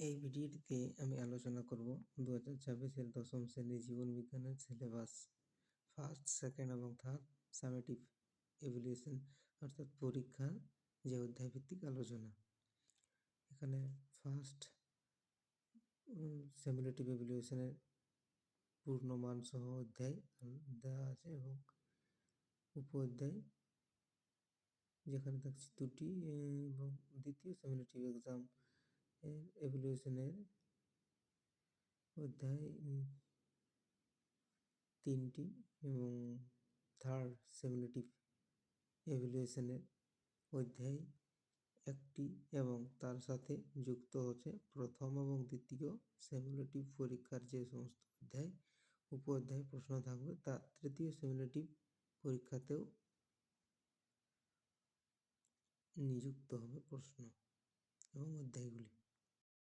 এই ভিডিওটিতে আমি আলোচনা করব 2024-এর দশম শ্রেণীর জীবন বিজ্ঞানের সিলেবাস ফার্স্ট, সেকেন্ড এবং থার্ড সামেটিভ ইভ্যালুয়েশন অর্থাৎ পরীক্ষার যে অধ্যায়ভিত্তিক আলোচনা। এখানে ফার্স্ট সামেটিভ ইভ্যালুয়েশনের পূর্ণমান সহ অধ্যায় দেওয়া আছে এবং উপ অধ্যায় যেখানে থাকছে দুটি এবং দ্বিতীয় সামেটিভ এক্সাম ইভ্যালুয়েশনের অধ্যায় 3টি এবং থার্ড সামেটিভ ইভ্যালুয়েশনের অধ্যায় 1টি এবং তার সাথে যুক্ত হচ্ছে প্রথম এবং দ্বিতীয় সামেটিভ পরীক্ষার যে সমস্ত অধ্যায় উপ অধ্যায় প্রশ্ন থাকবে তা তৃতীয় সামেটিভ পরীক্ষাতেও নিযুক্ত হবে প্রশ্ন এবং অধ্যায়গুলি।